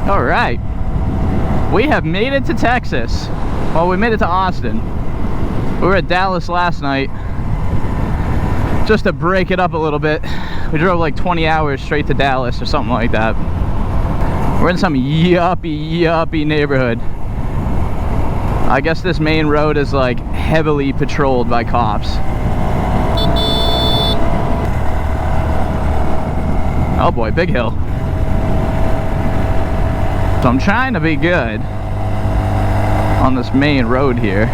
All right, we have made it to Texas. Well, we made it to Austin. We were at Dallas last night. Just to break it up a little bit, we drove like 20 hours straight to Dallas or something like that. We're in some yuppie neighborhood. I guess this main road is like heavily patrolled by cops. Oh boy, big hill. So I'm trying to be good on this main road here. Look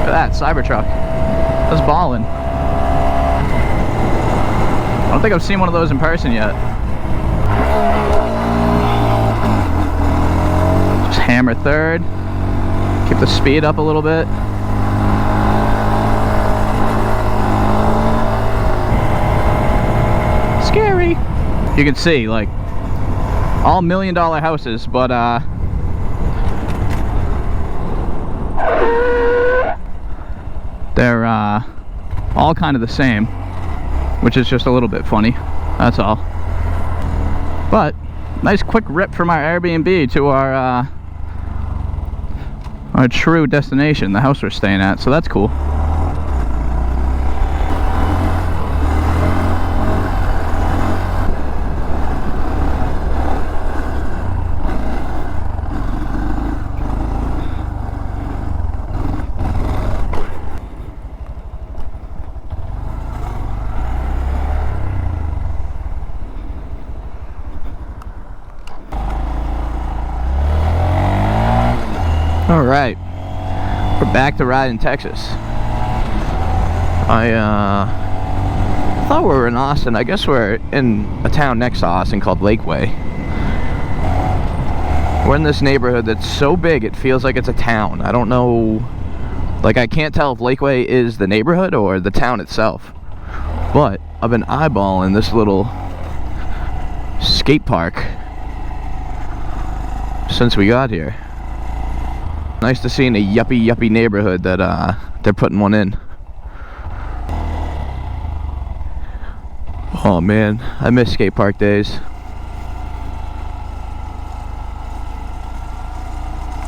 at that Cybertruck. That's ballin'. I don't think I've seen one of those in person yet. Just hammer third. Keep the speed up a little bit. Scary. You can see, like, all $1 million houses, but they're all kind of the same, which is just a little bit funny, that's all. But nice quick rip from our Airbnb to our true destination, the house we're staying at, so that's cool. Alright, we're back to ride in Texas. I thought we were in Austin. I guess we're in a town next to Austin called Lakeway. We're in this neighborhood that's so big it feels like it's a town. I don't know, like I can't tell if Lakeway is the neighborhood or the town itself. But I've been eyeballing this little skate park since we got here. Nice to see in a yuppie neighborhood that they're putting one in. Oh man, I miss skate park days.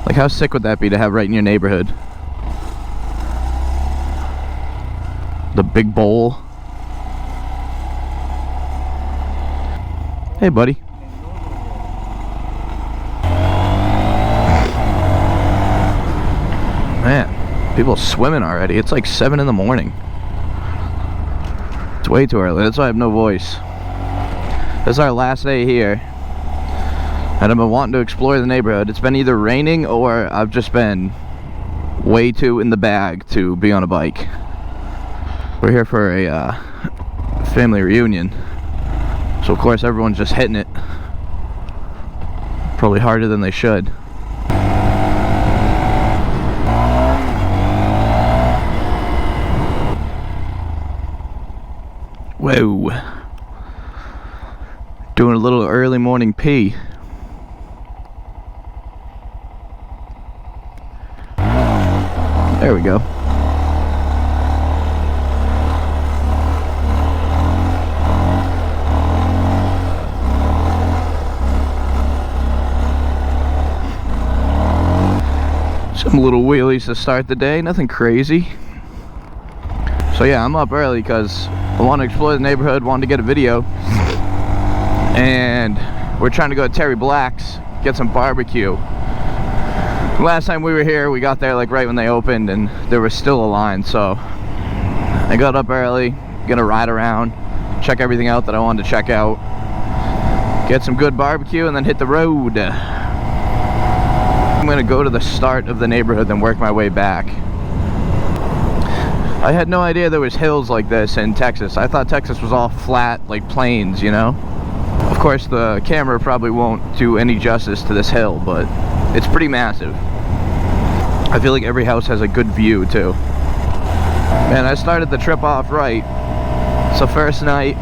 Like how sick would that be to have right in your neighborhood? The big bowl. Hey buddy. Man, people swimming already. It's like 7 in the morning. It's way too early. That's why I have no voice. This is our last day here. And I've been wanting to explore the neighborhood. It's been either raining or I've just been way too in the bag to be on a bike. We're here for a family reunion. So of course everyone's just hitting it. Probably harder than they should. Whoa. Doing a little early morning pee. There we go. Some little wheelies to start the day, nothing crazy. So yeah, I'm up early because I want to explore the neighborhood, wanted to get a video. And we're trying to go to Terry Black's, get some barbecue. Last time we were here, we got there like right when they opened and there was still a line, so I got up early, gonna ride around, check everything out that I wanted to check out, get some good barbecue, and then hit the road. I'm gonna go to the start of the neighborhood, then work my way back. I had no idea there was hills like this in Texas. I thought Texas was all flat, like plains, you know? Of course, the camera probably won't do any justice to this hill, but it's pretty massive. I feel like every house has a good view, too. Man, I started the trip off right. So first night,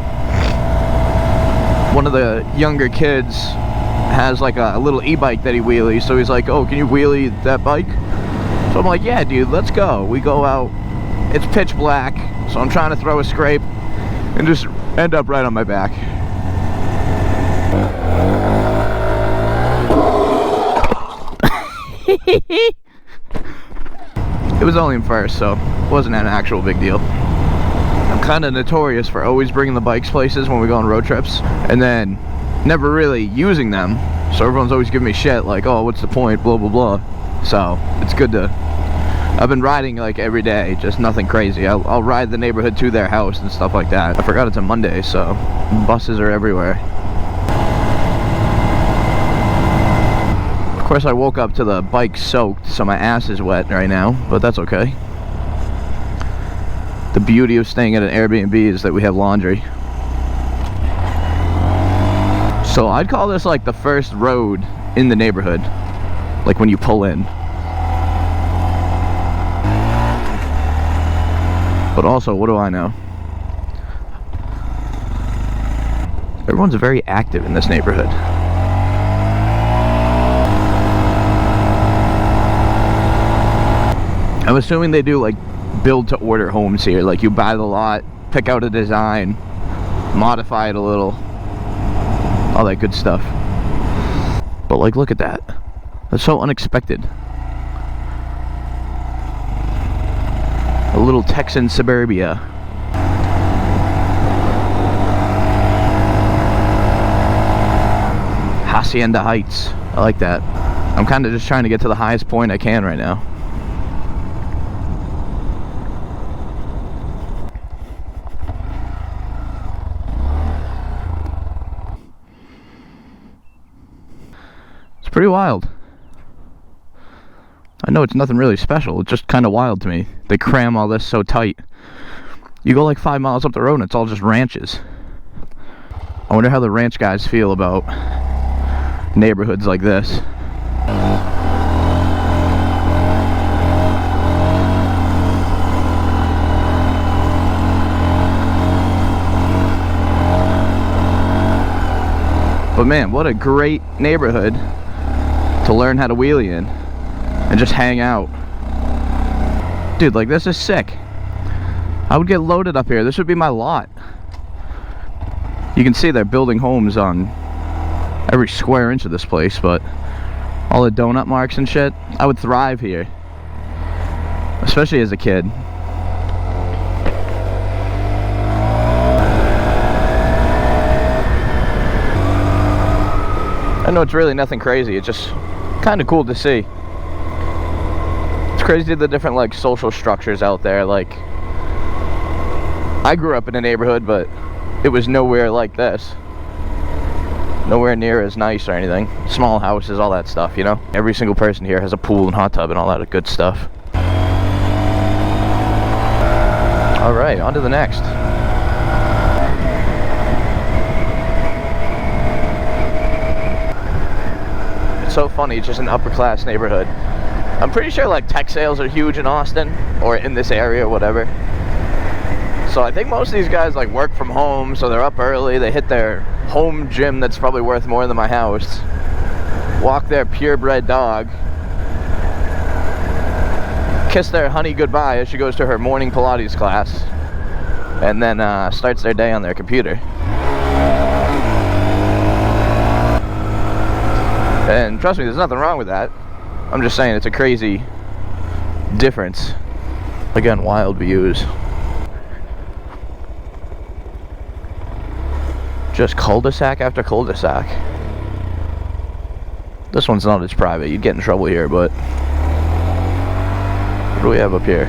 one of the younger kids has like a little e-bike that he wheelies, so he's like, oh, can you wheelie that bike? So I'm like, yeah, dude, let's go. We go out. It's pitch black, so I'm trying to throw a scrape and just end up right on my back. It was only in first, so it wasn't an actual big deal. I'm kind of notorious for always bringing the bikes places when we go on road trips, and then never really using them. So everyone's always giving me shit like, oh, what's the point, blah, blah, blah. So it's good to, I've been riding like every day, just nothing crazy. I'll ride the neighborhood to their house and stuff like that. I forgot it's a Monday, so buses are everywhere. Of course, I woke up to the bike soaked, so my ass is wet right now, but that's okay. The beauty of staying at an Airbnb is that we have laundry. So I'd call this like the first road in the neighborhood, like when you pull in. But also, what do I know? Everyone's very active in this neighborhood. I'm assuming they do like build to order homes here, like you buy the lot, pick out a design, modify it a little, all that good stuff. But like, look at that. That's so unexpected. A little Texan suburbia. Hacienda Heights. I like that. I'm kind of just trying to get to the highest point I can right now. Pretty wild. I know it's nothing really special, it's just kind of wild to me. They cram all this so tight. You go like 5 miles up the road and it's all just ranches. I wonder how the ranch guys feel about neighborhoods like this. But man, what a great neighborhood to learn how to wheelie in and just hang out. Dude, like, this is sick. I would get loaded up here. This would be my lot. You can see they're building homes on every square inch of this place, but all the donut marks and shit, I would thrive here, especially as a kid. I know it's really nothing crazy, it's just kind of cool to see. It's crazy the different like social structures out there. Like, I grew up in a neighborhood, but it was nowhere like this. Nowhere near as nice or anything. Small houses, all that stuff, you know? Every single person here has a pool and hot tub and all that good stuff. Alright, on to the next. So funny, it's just an upper class neighborhood. I'm pretty sure like tech sales are huge in Austin or in this area or whatever. So I think most of these guys like work from home, so they're up early, they hit their home gym that's probably worth more than my house, walk their purebred dog, kiss their honey goodbye as she goes to her morning Pilates class, and then starts their day on their computer. And trust me, there's nothing wrong with that. I'm just saying it's a crazy difference. Again, wild views. Just cul-de-sac after cul-de-sac. This one's not as private. You'd get in trouble here, but... what do we have up here?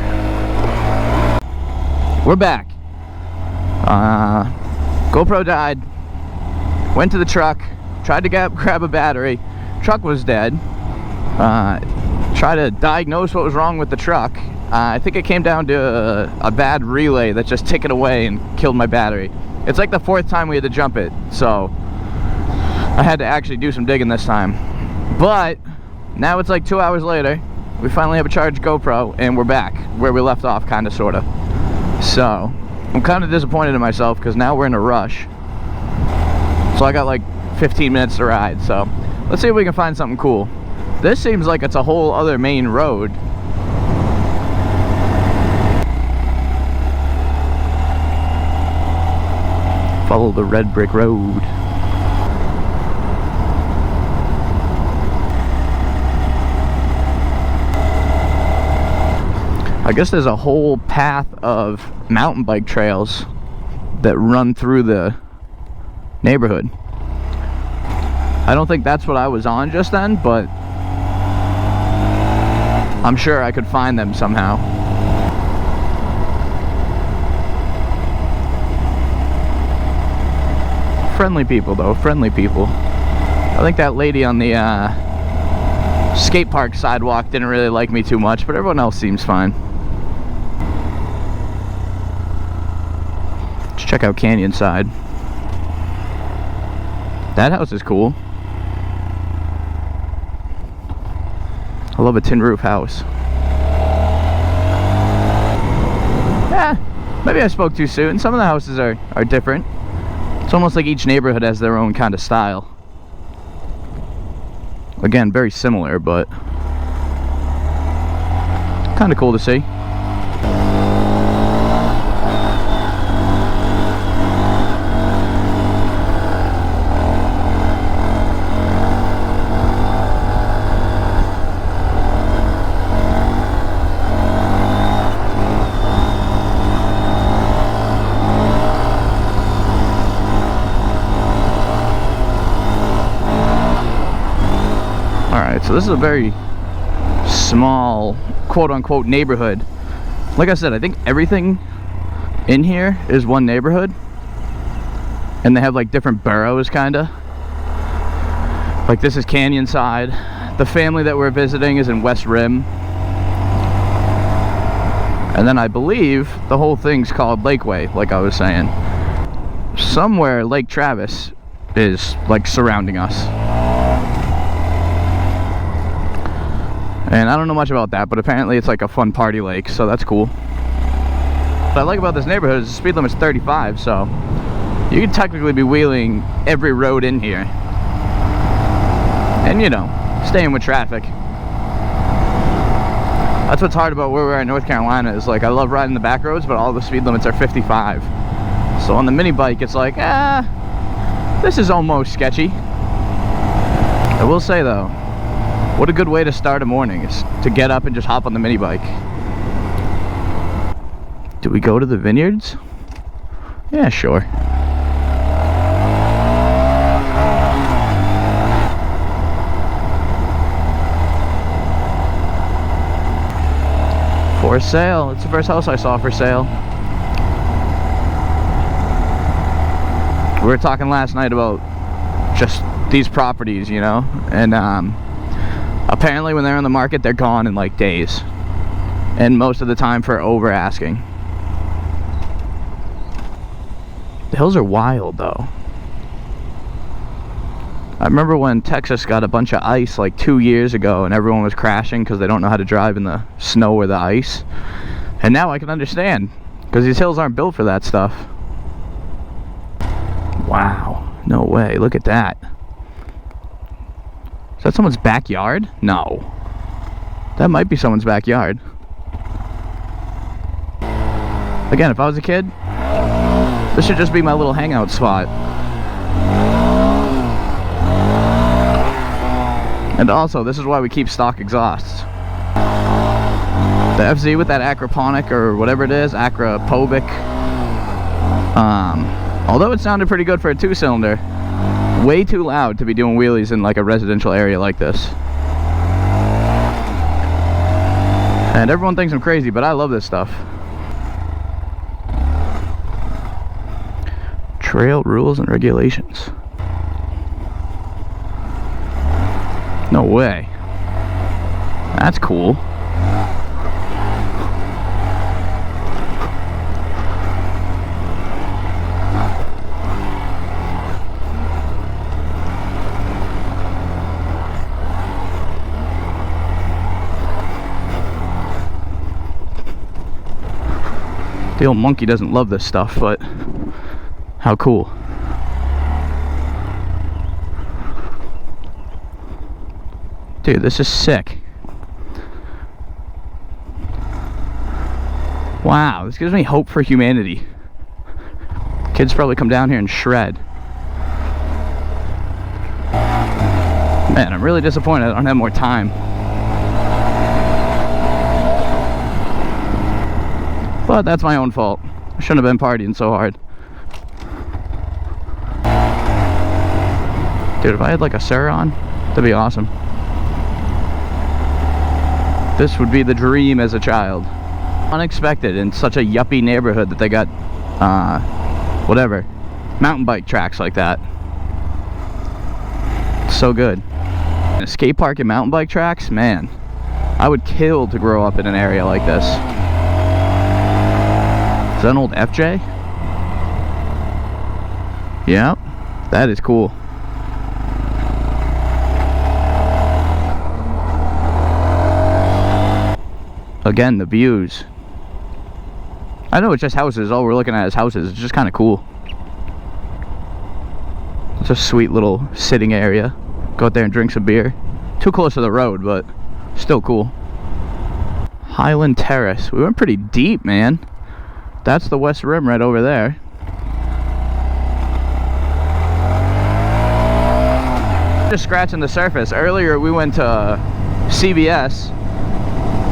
We're back. GoPro died. Went to the truck. Tried to grab a battery. Truck was dead. Try to diagnose what was wrong with the truck. I think it came down to a bad relay that just ticked away and killed my battery. It's like the 4th time we had to jump it, so I had to actually do some digging this time. But now it's like 2 hours later. We finally have a charged GoPro and we're back where we left off, kind of, sort of. So I'm kind of disappointed in myself because now we're in a rush. So I got like 15 minutes to ride, so let's see if we can find something cool. This seems like it's a whole other main road. Follow the red brick road. I guess there's a whole path of mountain bike trails that run through the neighborhood. I don't think that's what I was on just then, but I'm sure I could find them somehow. Friendly people though, friendly people. I think that lady on the skate park sidewalk didn't really like me too much, but everyone else seems fine. Let's check out Canyon Side. That house is cool. I love a tin roof house. Yeah, maybe I spoke too soon. Some of the houses are different. It's almost like each neighborhood has their own kind of style. Again, very similar, but kind of cool to see. So this is a very small, quote-unquote, neighborhood. Like I said, I think everything in here is one neighborhood, and they have like different boroughs, kinda. Like this is Canyon Side. The family that we're visiting is in West Rim, and then I believe the whole thing's called Lakeway, like I was saying. Somewhere Lake Travis is like surrounding us. And I don't know much about that, but apparently it's like a fun party lake, so that's cool. What I like about this neighborhood is the speed limit's 35, so you can technically be wheeling every road in here. And you know, staying with traffic. That's what's hard about where we're at in North Carolina, is like I love riding the back roads, but all the speed limits are 55. So on the mini bike, it's like, this is almost sketchy. I will say though, what a good way to start a morning is to get up and just hop on the mini bike. Do we go to the vineyards? Yeah, sure. For sale. It's the first house I saw for sale. We were talking last night about just these properties, you know, and apparently when they're on the market, they're gone in like days, and most of the time for over asking. The hills are wild though. I remember when Texas got a bunch of ice like 2 years ago, and everyone was crashing because they don't know how to drive in the snow or the ice. And now I can understand, because these hills aren't built for that stuff. Wow, no way, look at that. Is that someone's backyard? No. That might be someone's backyard. Again, if I was a kid, this should just be my little hangout spot. And also, this is why we keep stock exhausts. The FZ with that Acroponic, or whatever it is, Acropovic. Although it sounded pretty good for a 2-cylinder, way too loud to be doing wheelies in like a residential area like this. And everyone thinks I'm crazy, but I love this stuff. Trail rules and regulations. No way. That's cool. The old monkey doesn't love this stuff, but how cool. Dude, this is sick. Wow, this gives me hope for humanity. Kids probably come down here and shred. Man, I'm really disappointed I don't have more time. But that's my own fault. I shouldn't have been partying so hard. Dude, if I had like a Sur-Ron, that'd be awesome. This would be the dream as a child. Unexpected in such a yuppie neighborhood that they got, whatever, mountain bike tracks like that. So good. And a skate park and mountain bike tracks, man, I would kill to grow up in an area like this. Is that an old FJ? Yeah, that is cool. Again, the views. I know it's just houses. All we're looking at is houses. It's just kind of cool. It's a sweet little sitting area. Go out there and drink some beer. Too close to the road, but still cool. Highland Terrace. We went pretty deep, man. That's the West Rim right over there. Just scratching the surface. Earlier we went to CVS,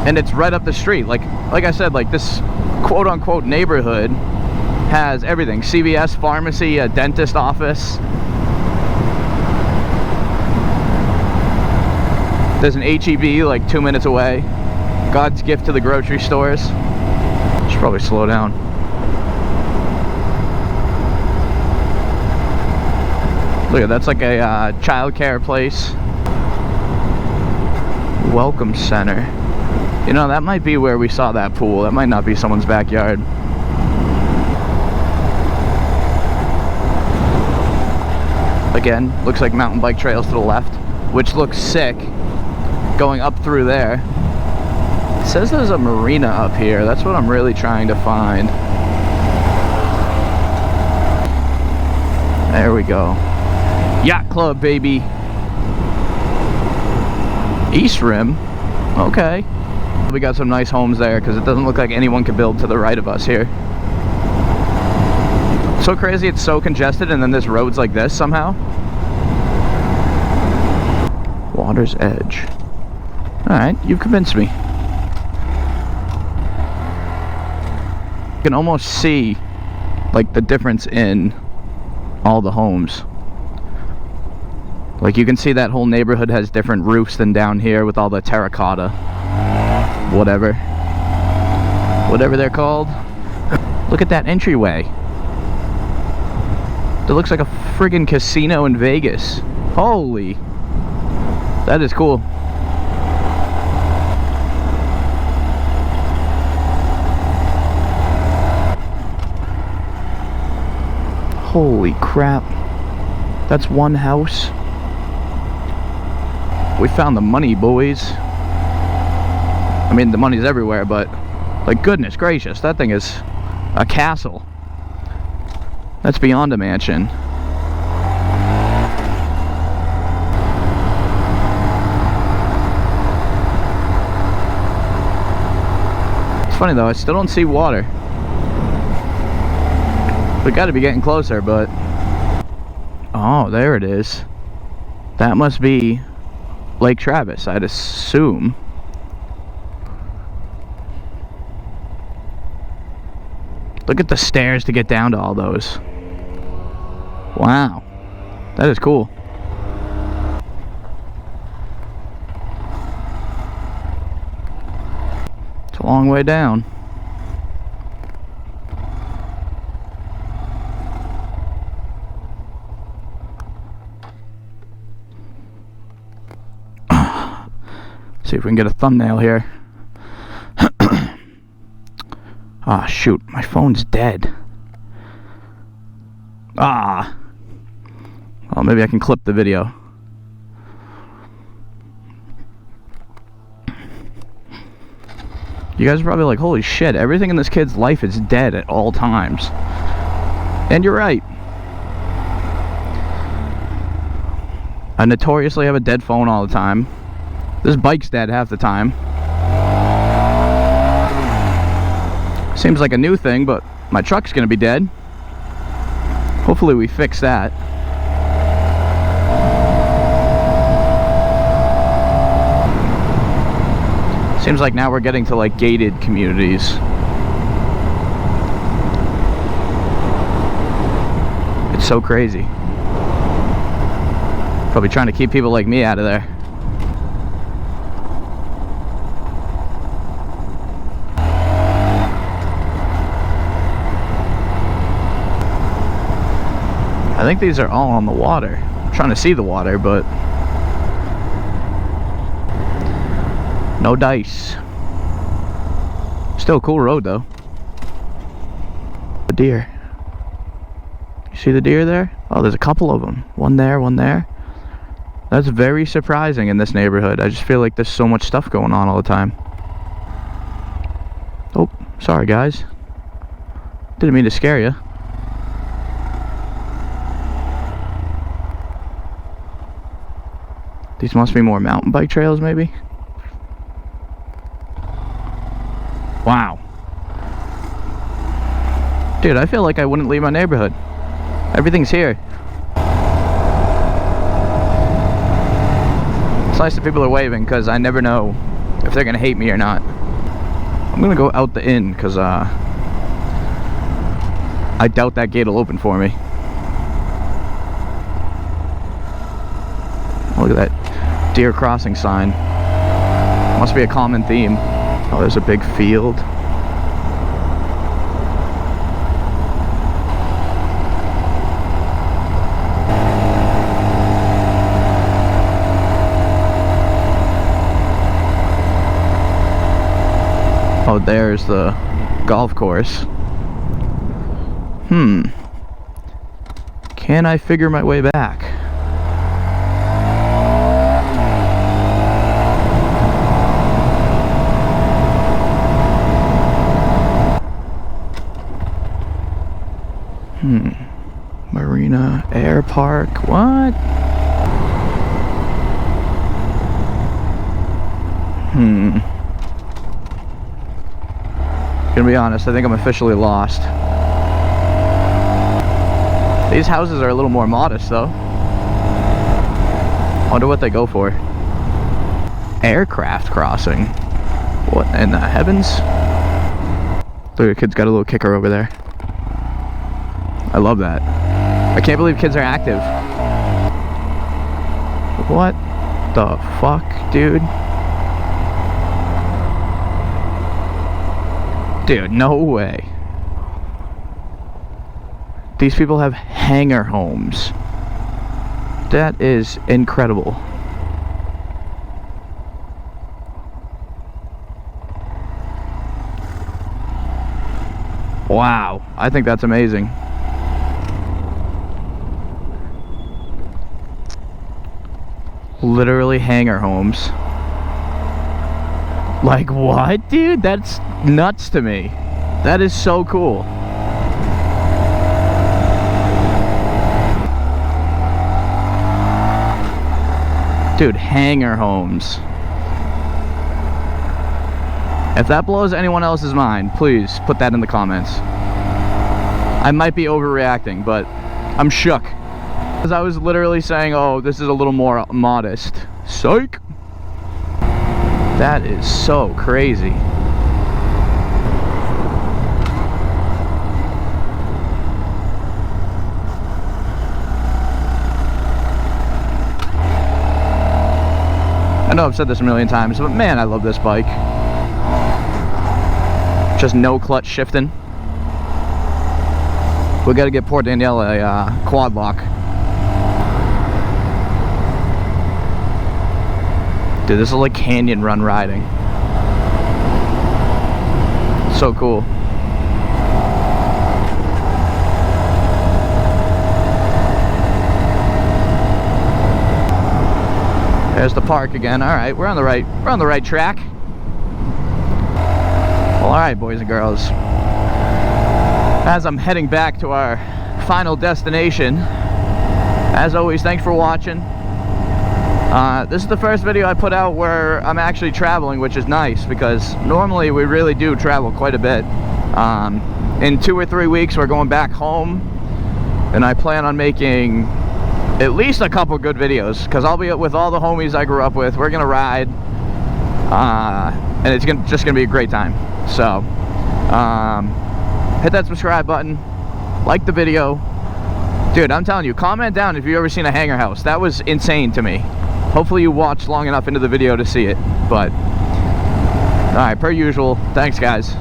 and it's right up the street. Like I said, like this quote-unquote neighborhood has everything. CVS, pharmacy, a dentist office. There's an H-E-B like 2 minutes away. God's gift to the grocery stores. Should probably slow down. Look at that's like a childcare place. Welcome center. You know, that might be where we saw that pool. That might not be someone's backyard. Again, looks like mountain bike trails to the left, which looks sick. Going up through there. It says there's a marina up here. That's what I'm really trying to find. There we go. Yacht Club, baby. East Rim. Okay. We got some nice homes there because it doesn't look like anyone can build to the right of us here. So crazy, it's so congested, and then this road's like this somehow. Water's Edge. Alright, you've convinced me. You can almost see like the difference in all the homes. Like you can see that whole neighborhood has different roofs than down here with all the terracotta. Whatever they're called. Look at that entryway. It looks like a friggin' casino in Vegas. Holy. That is cool. Holy crap. That's one house. We found the money, boys. I mean, the money's everywhere, but like, goodness gracious, that thing is a castle. That's beyond a mansion. It's funny though, I still don't see water. We gotta be getting closer, but... Oh, there it is. That must be Lake Travis, I'd assume. Look at the stairs to get down to all those. Wow. That is cool. It's a long way down. See if we can get a thumbnail here. Ah, shoot, my phone's dead. Ah. Well, maybe I can clip the video. You guys are probably like, holy shit, everything in this kid's life is dead at all times. And you're right. I notoriously have a dead phone all the time. This bike's dead half the time. Seems like a new thing, but my truck's gonna be dead. Hopefully we fix that. Seems like now we're getting to like gated communities. So crazy. Probably trying to keep people like me out of there. I think these are all on the water. I'm trying to see the water, but no dice. Still a cool road though. The deer. You see the deer there? Oh, there's a couple of them. One there, one there. That's very surprising in this neighborhood. I just feel like there's so much stuff going on all the time. Oh, sorry guys. Didn't mean to scare you. These must be more mountain bike trails, maybe? Wow. Dude, I feel like I wouldn't leave my neighborhood. Everything's here. It's nice that people are waving, because I never know if they're gonna hate me or not. I'm gonna go out the inn, because I doubt that gate will open for me. Look at that deer crossing sign. Must be a common theme. Oh, there's a big field. Oh, there's the golf course. Can I figure my way back? Marina Air Park. What? Gonna be honest, I think I'm officially lost. These houses are a little more modest though. Wonder what they go for. Aircraft crossing. What in the heavens? Look, the kid's got a little kicker over there. I love that. I can't believe kids are active. What the fuck, dude? Dude, no way. These people have hangar homes. That is incredible. Wow, I think that's amazing. Literally hangar homes. Like what, dude? That's nuts to me. That is so cool. Dude, hangar homes. If that blows anyone else's mind, please put that in the comments. I might be overreacting, but I'm shook. Because I was literally saying, oh, this is a little more modest. Psych! That is so crazy. I know I've said this a million times, but man, I love this bike. Just no clutch shifting. We gotta get poor Danielle a quad lock. Dude, this is like canyon run riding. So cool. There's the park again. All right, we're on the right track. Well, all right, boys and girls. As I'm heading back to our final destination, as always, thanks for watching. This is the first video I put out where I'm actually traveling, which is nice because normally we really do travel quite a bit. In 2 or 3 weeks we're going back home, and I plan on making at least a couple good videos because I'll be with all the homies I grew up with. We're gonna ride, and it's just gonna be a great time. So hit that subscribe button, like the video, Dude, I'm telling you, comment down if you've ever seen a hangar house. That was insane to me. Hopefully you watched long enough into the video to see it, but all right, per usual, thanks guys.